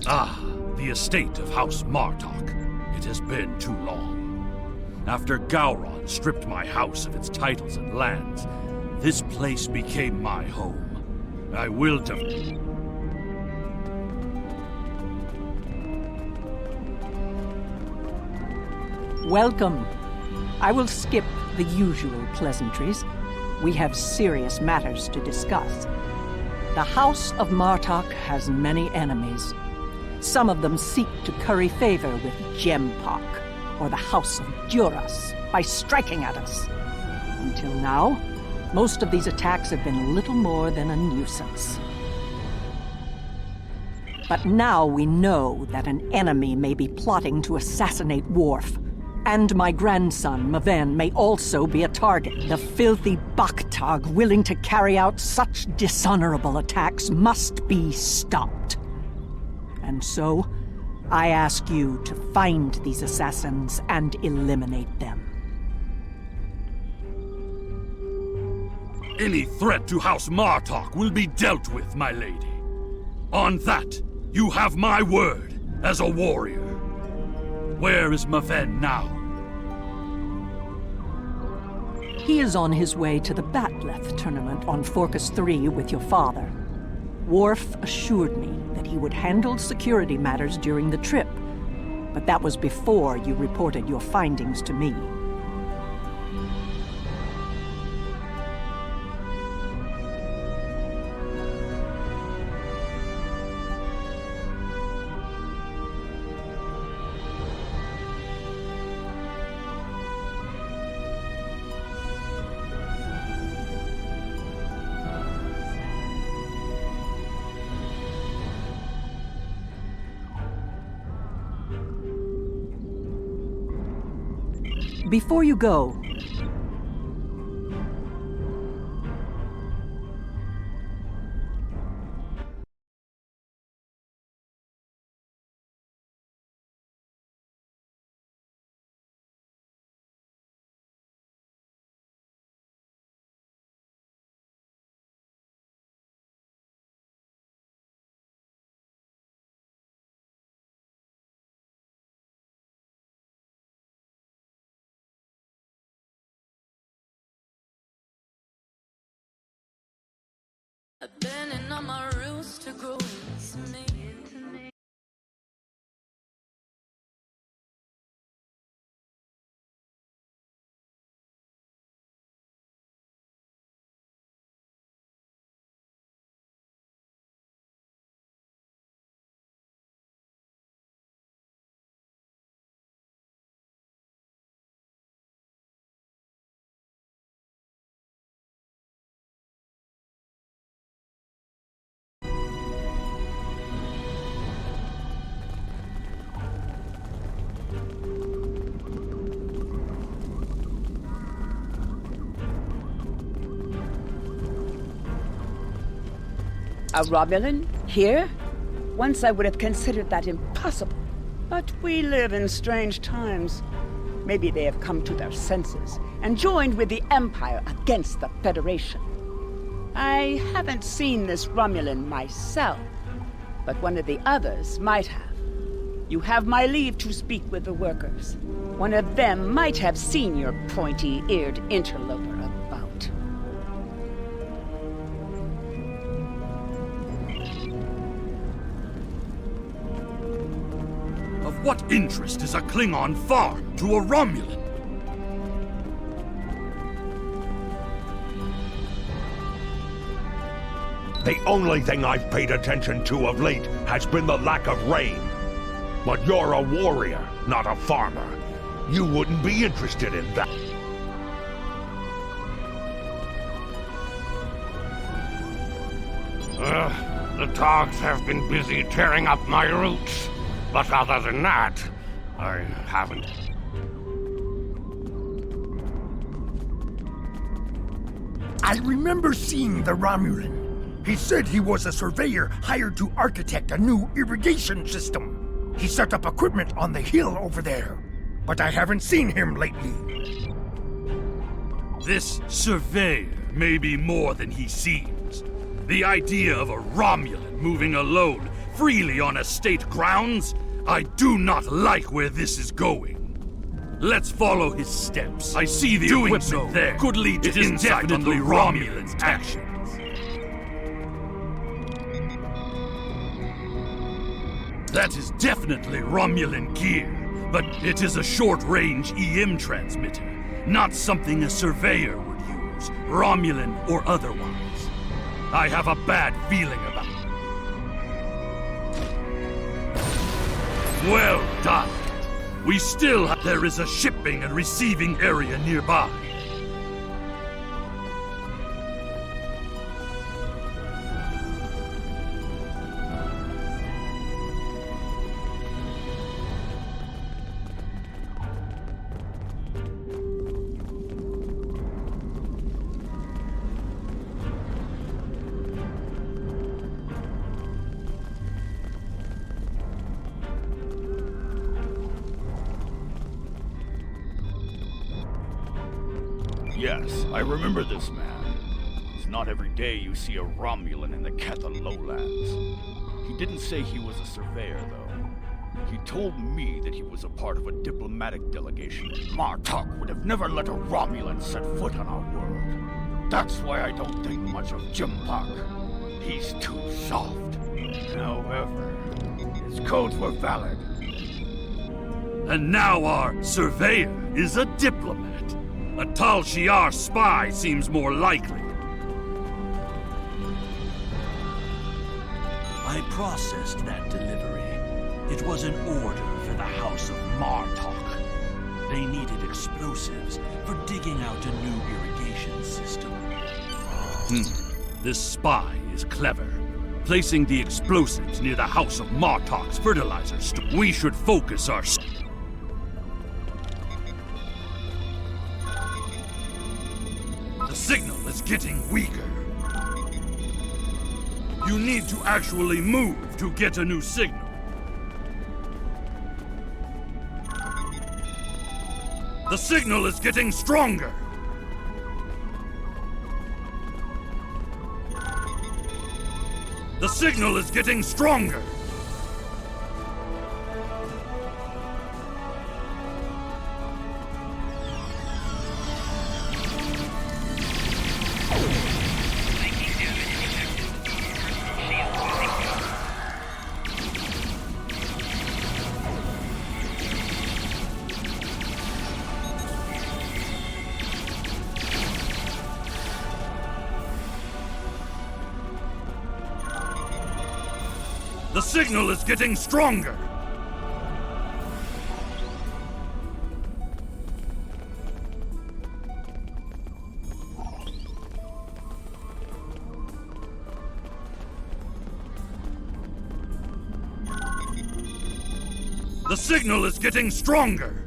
Ah, the estate of House Martok. It has been too long. After Gowron stripped my house of its titles and lands, this place became my home. I will Welcome. I will skip the usual pleasantries. We have serious matters to discuss. The House of Martok has many enemies. Some of them seek to curry favor with Gempok, or the House of Duras, by striking at us. Until now, most of these attacks have been little more than a nuisance. But now we know that an enemy may be plotting to assassinate Worf. And my grandson, Maven, may also be a target. The filthy Baktag willing to carry out such dishonorable attacks must be stopped. And so, I ask you to find these assassins and eliminate them. Any threat to House Martok will be dealt with, my lady. On that, you have my word as a warrior. Where is Maven now? He is on his way to the Batleth tournament on Forcus 3 with your father. Worf assured me that he would handle security matters during the trip, but that was before you reported your findings to me. Before you go, I've been in on my roots to grow into me. A Romulan? Here? Once I would have considered that impossible. But we live in strange times. Maybe they have come to their senses and joined with the Empire against the Federation. I haven't seen this Romulan myself, but one of the others might have. You have my leave to speak with the workers. One of them might have seen your pointy-eared interloper about. Of what interest is a Klingon farm to a Romulan? The only thing I've paid attention to of late has been the lack of rain. But you're a warrior, not a farmer. You wouldn't be interested in that. The dogs have been busy tearing up my roots. But other than that, I haven't. I remember seeing the Romulan. He said he was a surveyor hired to architect a new irrigation system. He set up equipment on the hill over there, but I haven't seen him lately. This surveyor may be more than he seems. The idea of a Romulan moving alone freely on estate grounds? I do not like where this is going. Let's follow his steps. I see the equipment there could lead to insight on the Romulan's actions. That is definitely Romulan gear, but it is a short-range EM transmitter, not something a surveyor would use, Romulan or otherwise. I have a bad feeling about it. Well done. We still have... There is a shipping and receiving area nearby. Yes, I remember this man. It's not every day you see a Romulan in the Ketha lowlands. He didn't say he was a surveyor, though. He told me that he was a part of a diplomatic delegation. Martok would have never let a Romulan set foot on our world. That's why I don't think much of Jimpak. He's too soft. However, his codes were valid. And now our surveyor is a diplomat. A Tal Shiar spy seems more likely. I processed that delivery. It was an order for the House of Martok. They needed explosives for digging out a new irrigation system. This spy is clever. Placing the explosives near the House of Martok's fertilizer store. We should focus our... The signal is getting weaker. You need to actually move to get a new signal. The signal is getting stronger. The signal is getting stronger. The signal is getting stronger! The signal is getting stronger!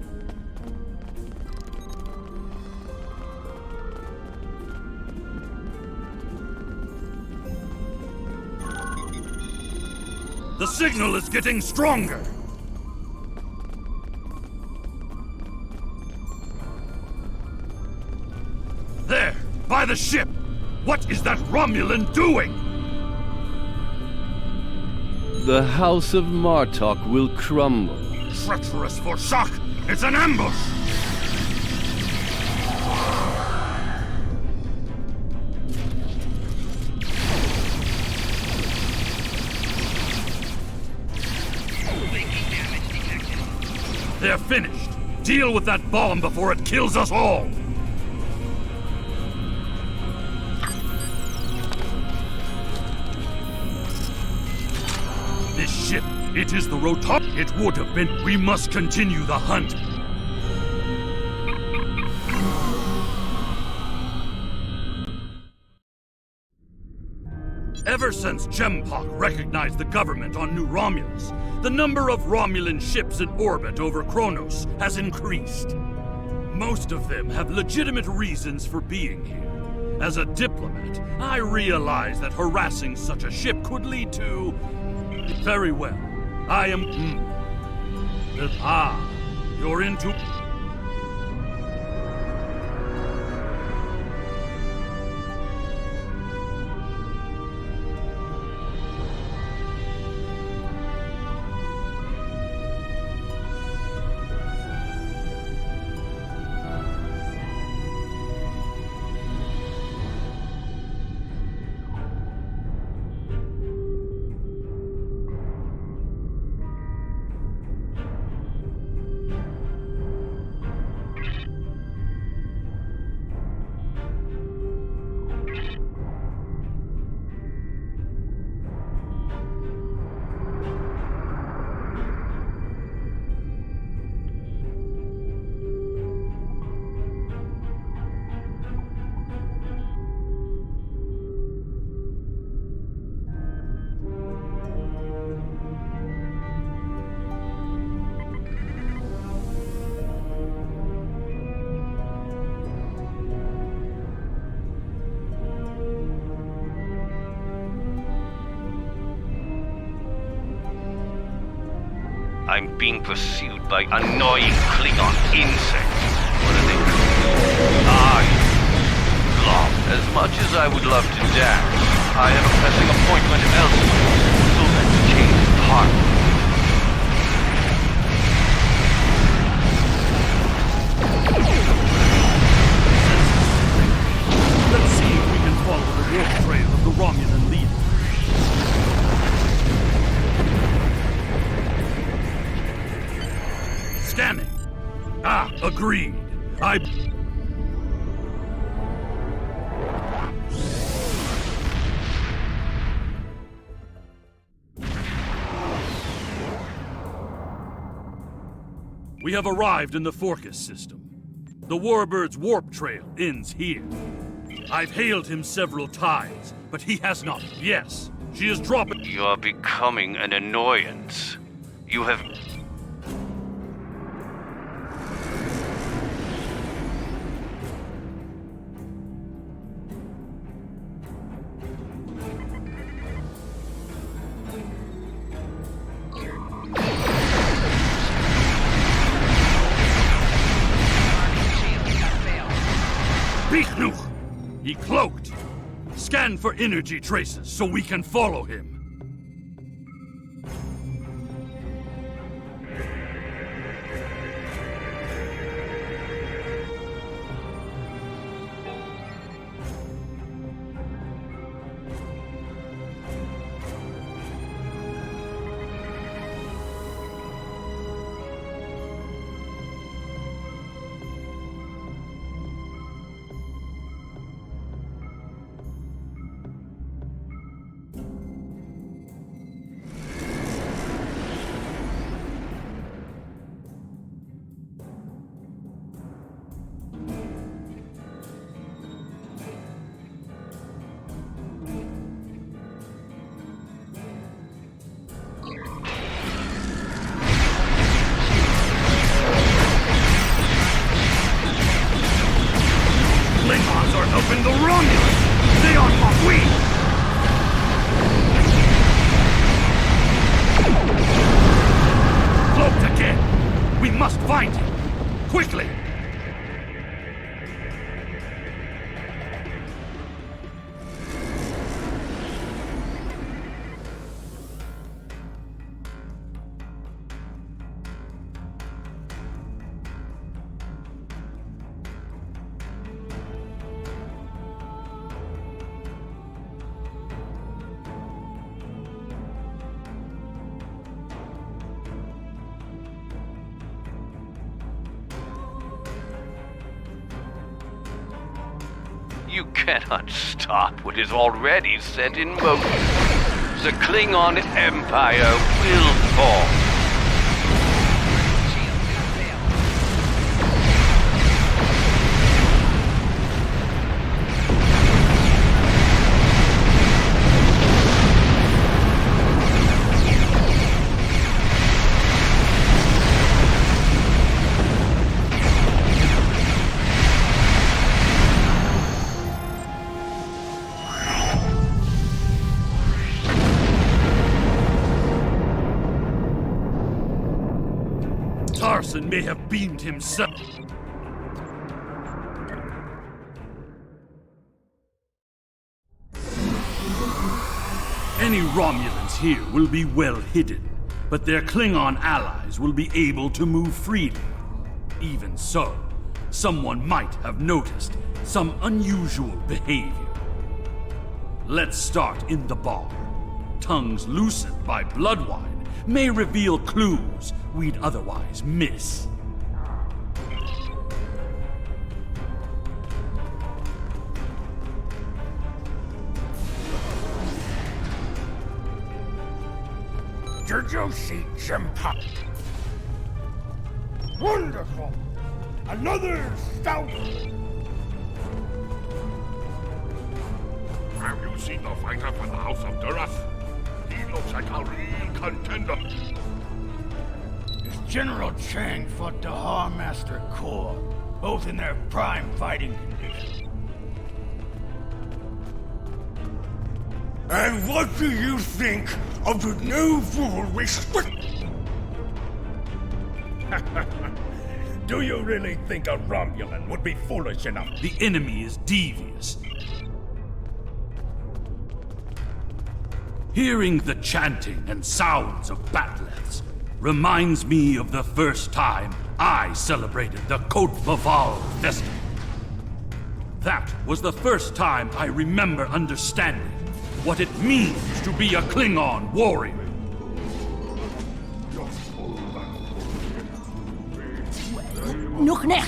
The signal is getting stronger! There, by the ship! What is that Romulan doing? The House of Martok will crumble. Treacherous for shock! It's an ambush! They're finished. Deal with that bomb before it kills us all. This ship, it is the Rotor. It would have been. We must continue the hunt. Ever since Jempak recognized the government on New Romulus, the number of Romulan ships in orbit over Kronos has increased. Most of them have legitimate reasons for being here. As a diplomat, I realize that harassing such a ship could lead to... Very well. I am... You're into... I'm being pursued by annoying Klingon insects. What are they called? Ah, Love. As much as I would love to dance, I have a pressing appointment elsewhere, so let's change partners. Let's see if we can follow the warp trail of the Romulan leader. Scanning. Ah, agreed. We have arrived in the Forcus system. The Warbird's warp trail ends here. I've hailed him several times, but he has not. Yes, she is dropping. You're becoming an annoyance. You have... Bichnuch! He cloaked! Scan for energy traces so we can follow him. Klingons are helping the Romulans! They are what we... Cloaked again! We must find him! Quickly! You cannot stop what is already set in motion. The Klingon Empire will fall. Tarson may have beamed himself. Any Romulans here will be well hidden, but their Klingon allies will be able to move freely. Even so, someone might have noticed some unusual behavior. Let's start in the bar. Tongues loosened by blood wine may reveal clues we'd otherwise miss. Jojoshi Jimpa. Wonderful! Another stout! Have you seen the fighter from the House of Duras? He looks like a real contender. General Chang fought Dahar Master Kor, both in their prime fighting condition. And what do you think of the new rule restrict? Do you really think a Romulan would be foolish enough? The enemy is devious. Hearing the chanting and sounds of bat'leths reminds me of the first time I celebrated the Côte Baval festival. That was the first time I remember understanding what it means to be a Klingon warrior. Noch nicht.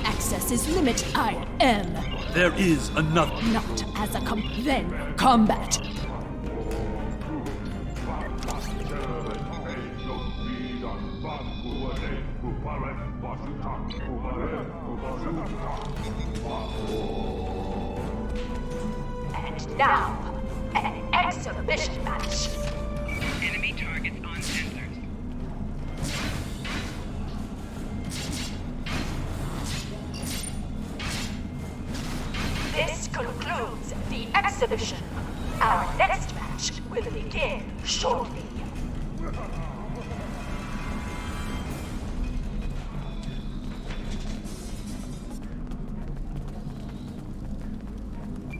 Access is limited. I am. There is another. Not as a then combat. And now, an exhibition match. Enemy targets on sensors. This concludes the exhibition. Our next match will begin shortly.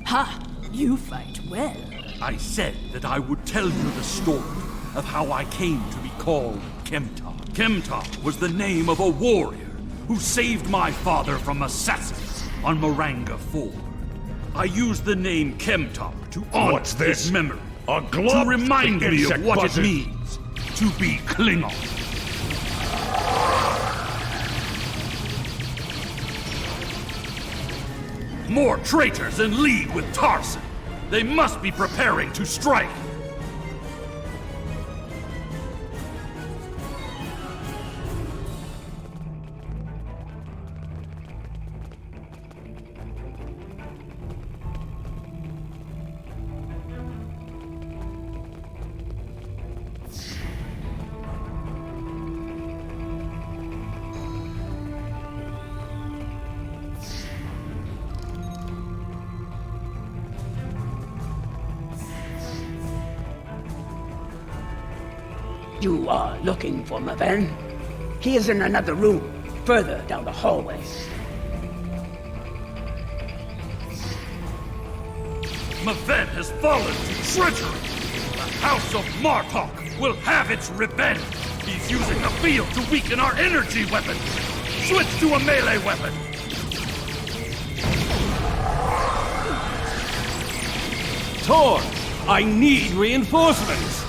Ha! You fight well. I said that I would tell you the story of how I came to be called Chemtalk. Chemtalk was the name of a warrior who saved my father from assassins on Moranga Ford. I used the name Chemtalk to honor What's this? his memory. A glove? To remind The me of insect what buzzes. it means to be Klingon. More traitors in league with Tarson. They must be preparing to strike. You are looking for Maven? He is in another room, further down the hallway. Maven has fallen to treachery. The House of Martok will have its revenge. He's using the field to weaken our energy weapons. Switch to a melee weapon. Tor, I need reinforcements.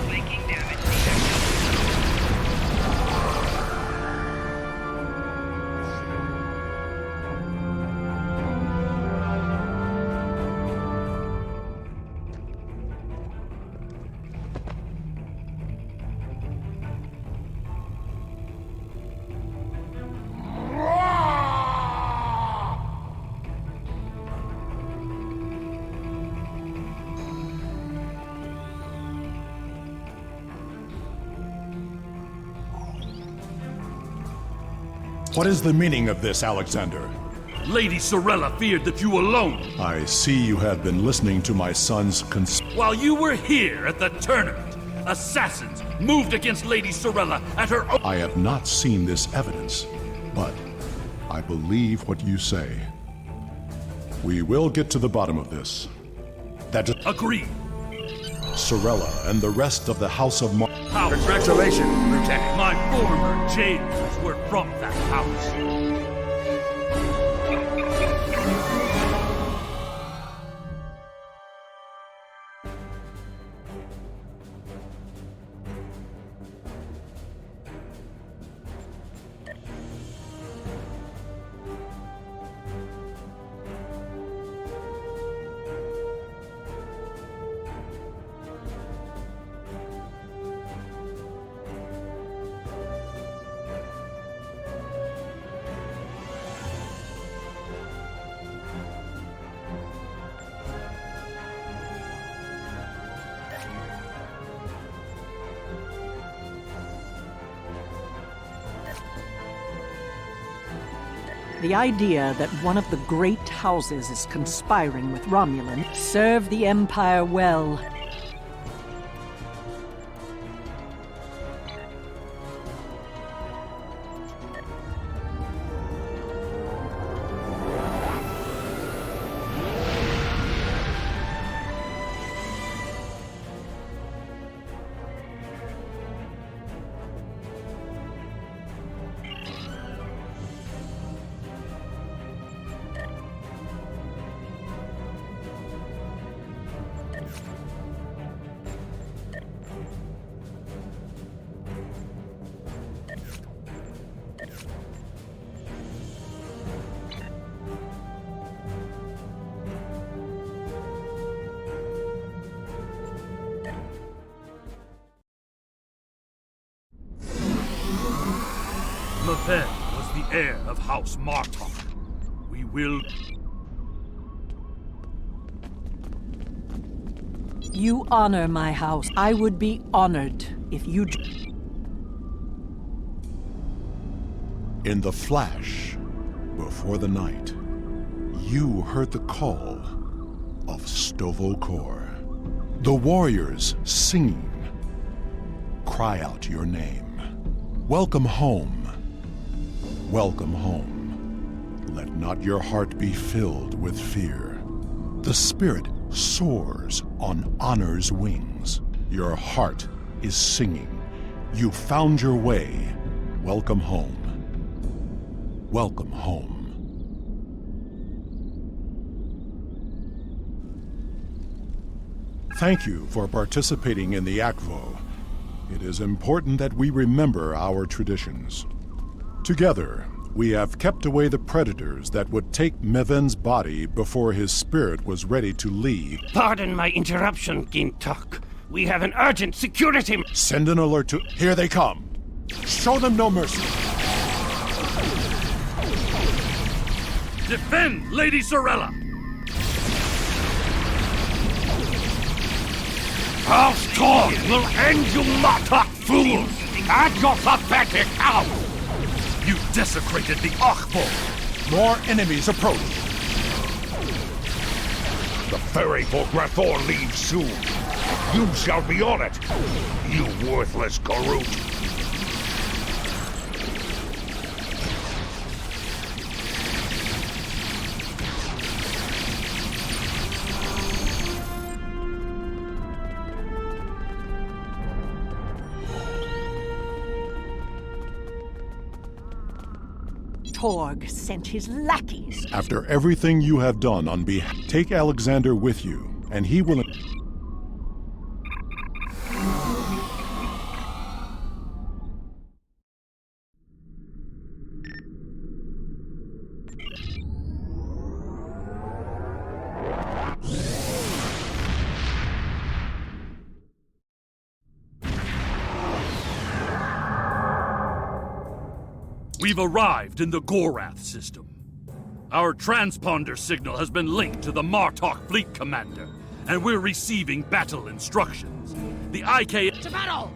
Flanking damage. What is the meaning of this, Alexander? Lady Sorella feared that you alone. I see you have been listening to my son's While you were here at the tournament, assassins moved against Lady Sorella at her own. I have not seen this evidence, but I believe what you say. We will get to the bottom of this. That Agreed. Sorella and the rest of the House of How Congratulations, Lieutenant. my former jailers were from that house. The idea that one of the great houses is conspiring with Romulan served the Empire well. Mabel was the heir of House Martok. We will... You honor my house. I would be honored if you... In the flash, before the night, you heard the call of Stovokor. The warriors singing. Cry out your name. Welcome home. Welcome home. Let not your heart be filled with fear. The spirit soars on honor's wings. Your heart is singing. You found your way. Welcome home. Welcome home. Thank you for participating in the Akvo. It is important that we remember our traditions. Together, we have kept away the predators that would take Meven's body before his spirit was ready to leave. Pardon my interruption, Gintok. We have an urgent security... Send an alert to... Here they come! Show them no mercy! Defend Lady Sorella! House Torn will end you Martok fools! And your pathetic house! You desecrated the Akvo! More enemies approach! The ferry for Grathor leaves soon. You shall be on it, you worthless Garut! Torg sent his lackeys. After everything you have done on behalf, take Alexander with you, and he will... We've arrived in the Gorath system. Our transponder signal has been linked to the Martok fleet commander, and we're receiving battle instructions. The IK... To battle!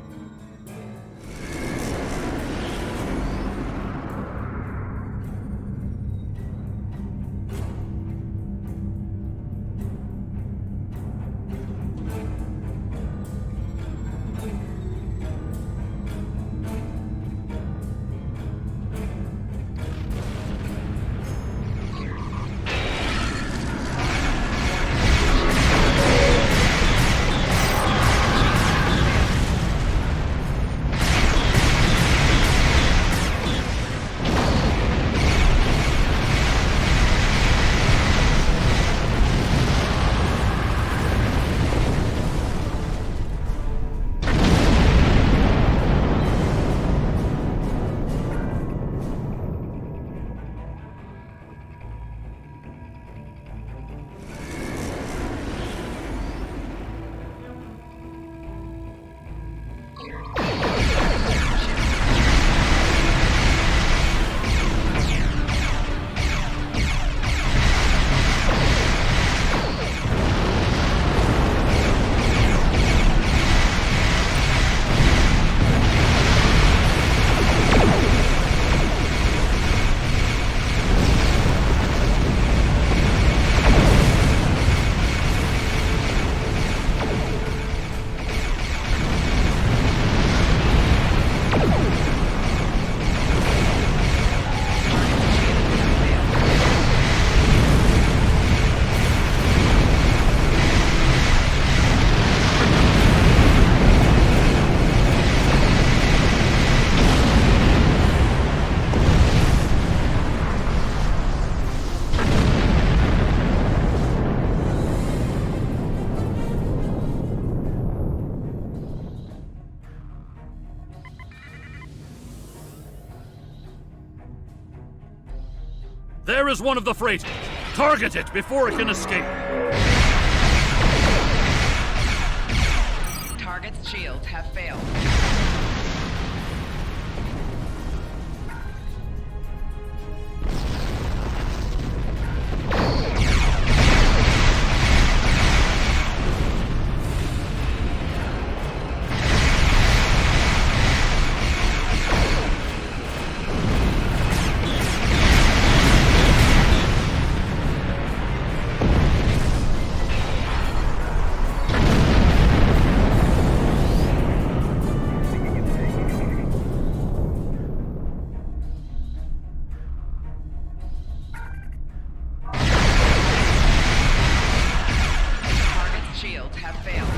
There is one of the freighters. Target it before it can escape. Target's shields have failed. Shields have failed.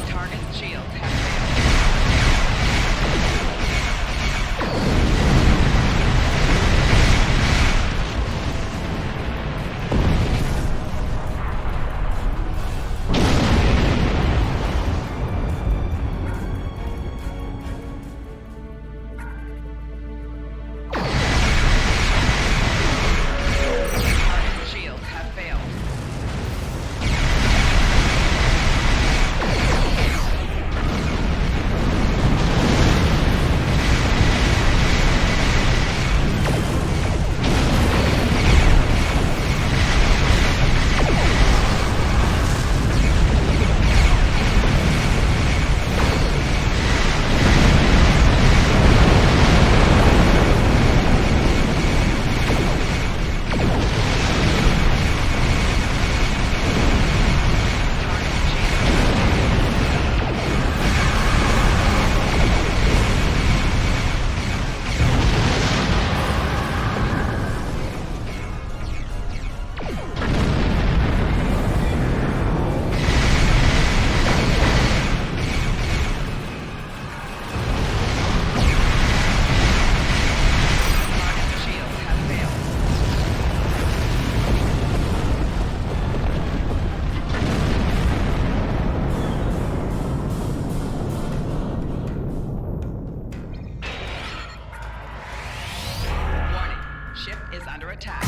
Target's shields have Ship is under attack.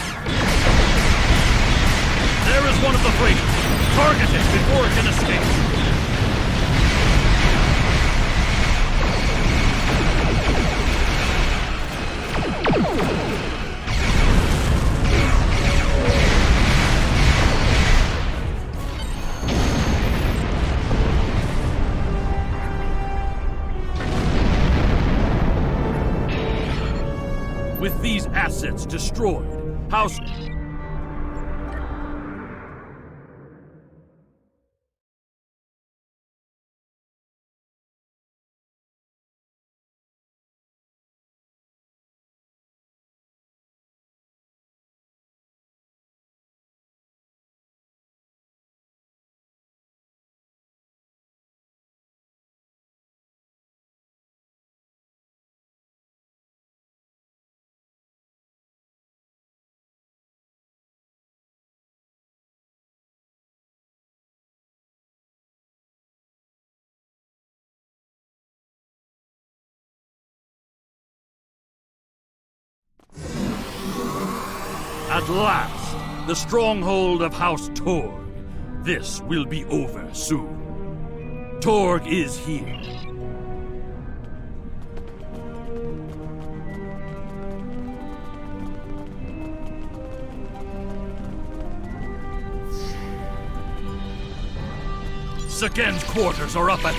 There is one of the freighters. Target it before it can escape. With these assets destroyed, House... At last, the stronghold of House Torg. This will be over soon. Torg is here. Sagen's quarters are up at...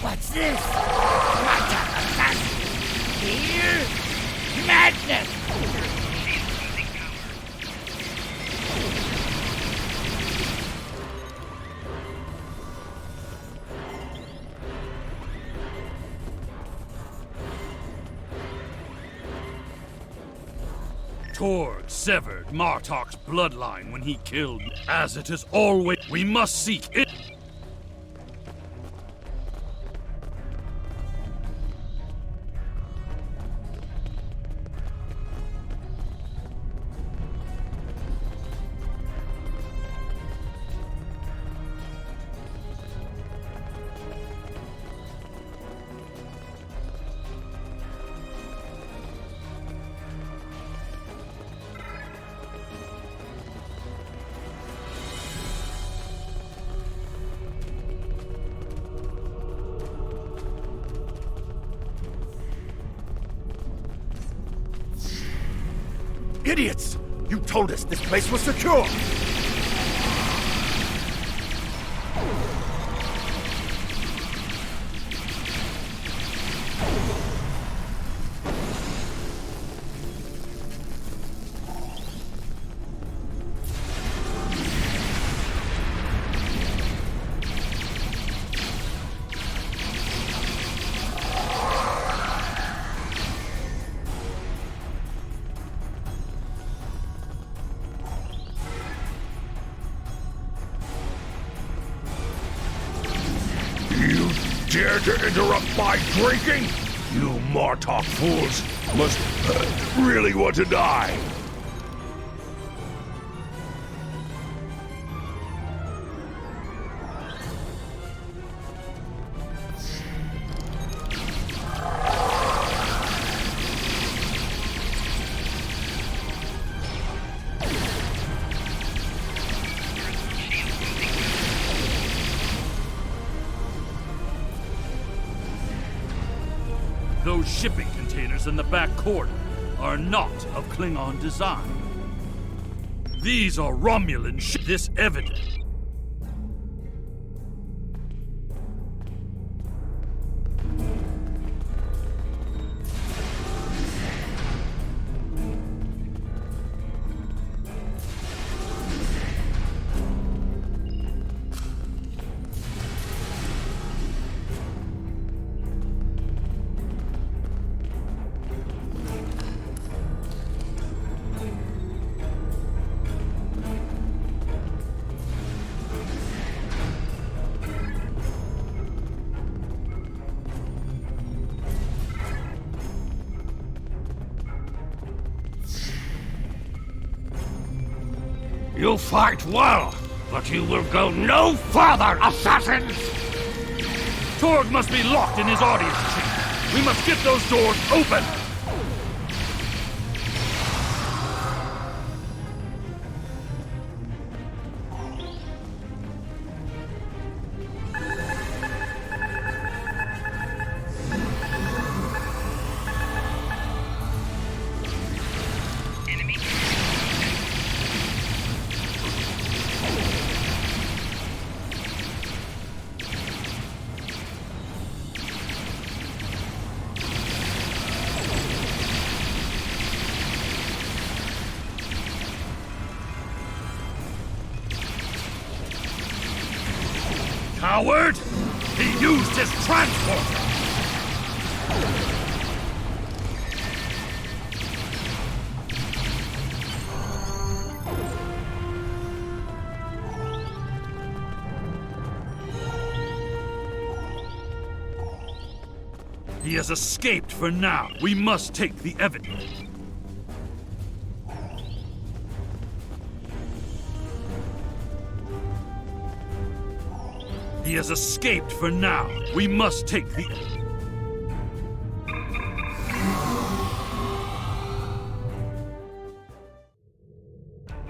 What's this? Here? Madness! Torg severed Martok's bloodline when he killed, as it is always. We must seek it. Idiots! You told us this place was secure! Dare to interrupt my drinking? You Martok fools must really want to die. Those shipping containers in the back corridor are not of Klingon design. These are Romulan ships. This evidence. You fight well, but you will go no further, assassins! Torg must be locked in his audience chamber. We must get those doors open! Coward! He used his transporter! He has escaped for now. We must take the evidence. He has escaped for now. We must take the...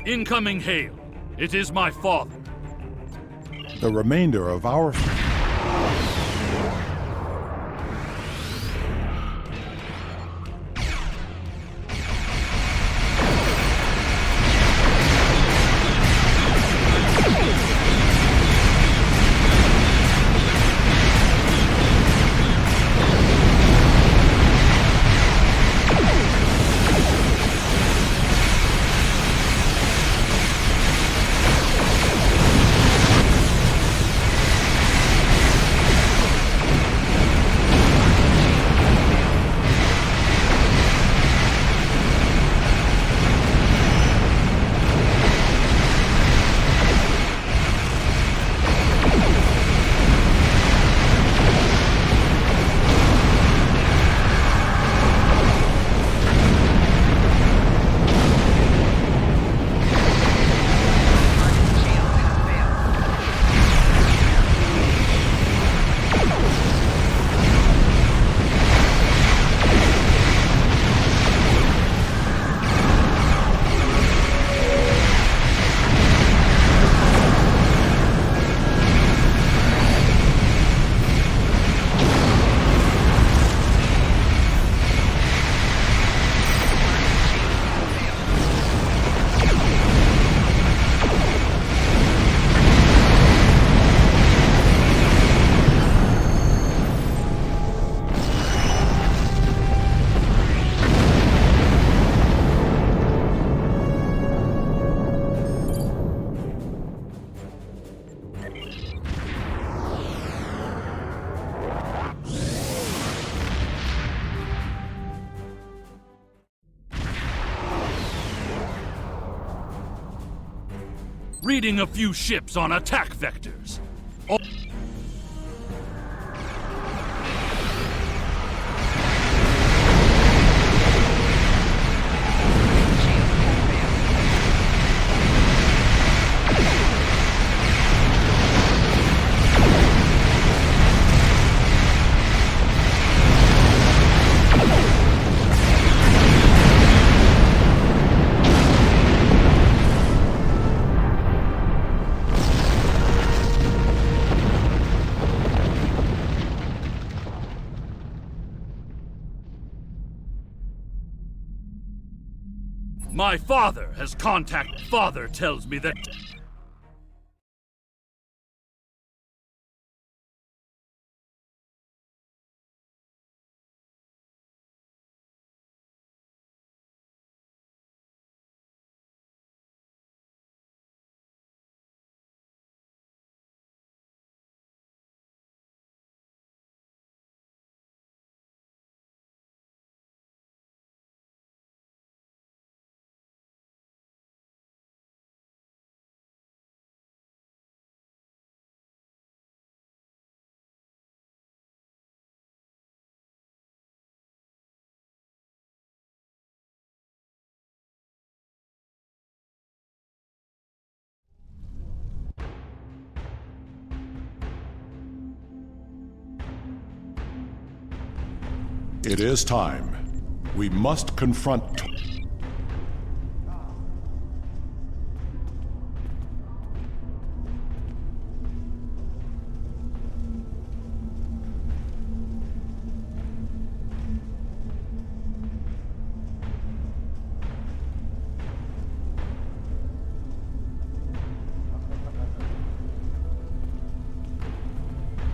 Incoming hail. It is my father. The remainder of our... reading a few ships on attack vectors. My father has contacted. Father tells me that... It is time. We must confront...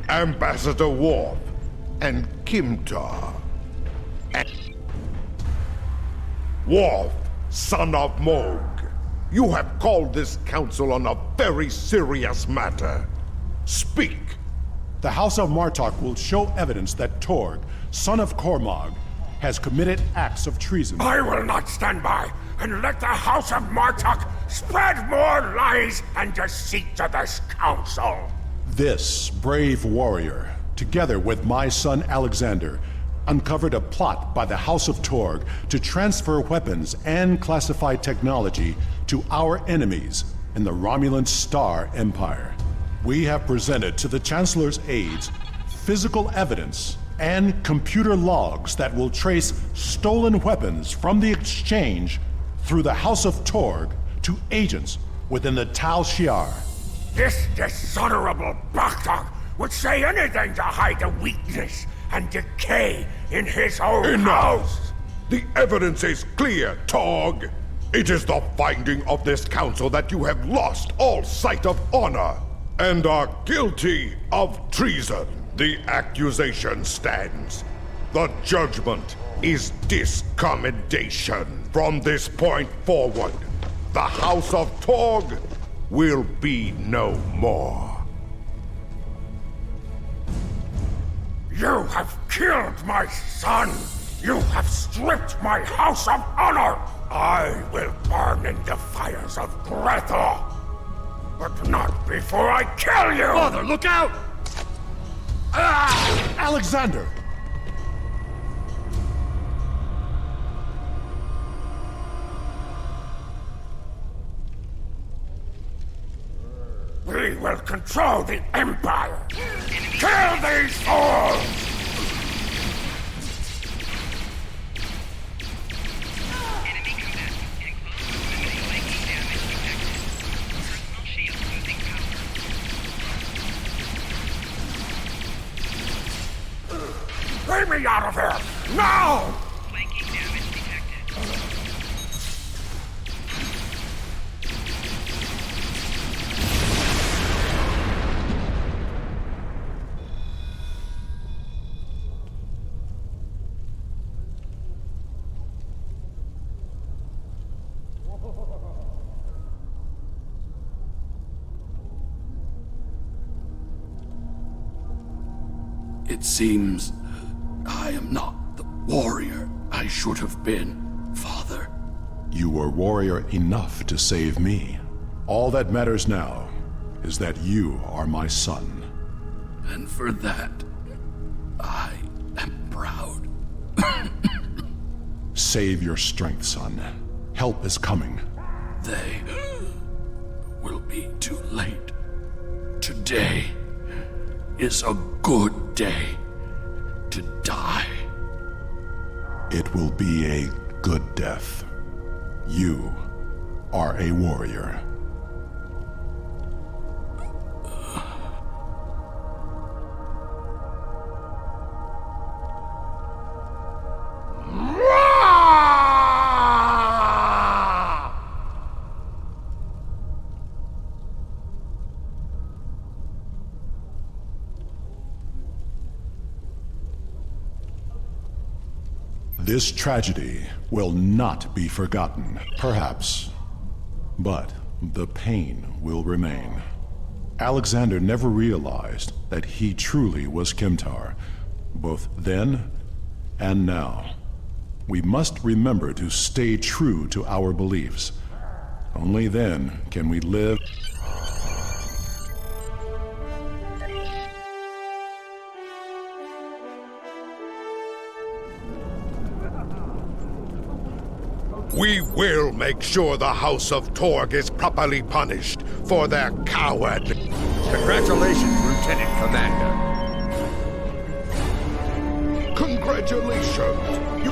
Ambassador Worf and Kimtar. Worf, son of Moog, you have called this council on a very serious matter. Speak. The House of Martok will show evidence that Torg, son of Cormog, has committed acts of treason. I will not stand by and let the House of Martok spread more lies and deceit to this council. This brave warrior, together with my son Alexander, uncovered a plot by the House of Torg to transfer weapons and classified technology to our enemies in the Romulan Star Empire. We have presented to the Chancellor's aides physical evidence and computer logs that will trace stolen weapons from the exchange through the House of Torg to agents within the Tal Shiar. This dishonorable Baktok would say anything to hide the weakness and decay in his own house. The evidence is clear, Torg. It is the finding of this council that you have lost all sight of honor and are guilty of treason. The accusation stands. The judgment is discommendation. From this point forward, the House of Torg will be no more. You have killed my son! You have stripped my house of honor! I will burn in the fires of Grethor! But not before I kill you! Father, look out! Ah! Alexander! We will control the Empire! Kill these fools! Get me out of here! Now! It seems I am not the warrior I should have been, Father. You were warrior enough to save me. All that matters now is that you are my son. And for that, I am proud. Save your strength, son. Help is coming. They will be too late. Today is a good day to die. It will be a good death. You are a warrior. This tragedy will not be forgotten, perhaps, but the pain will remain. Alexander never realized that he truly was Kimtar, both then and now. We must remember to stay true to our beliefs. Only then can we live. We will make sure the House of Torg is properly punished for their cowardly... Congratulations, Lieutenant Commander. Congratulations! You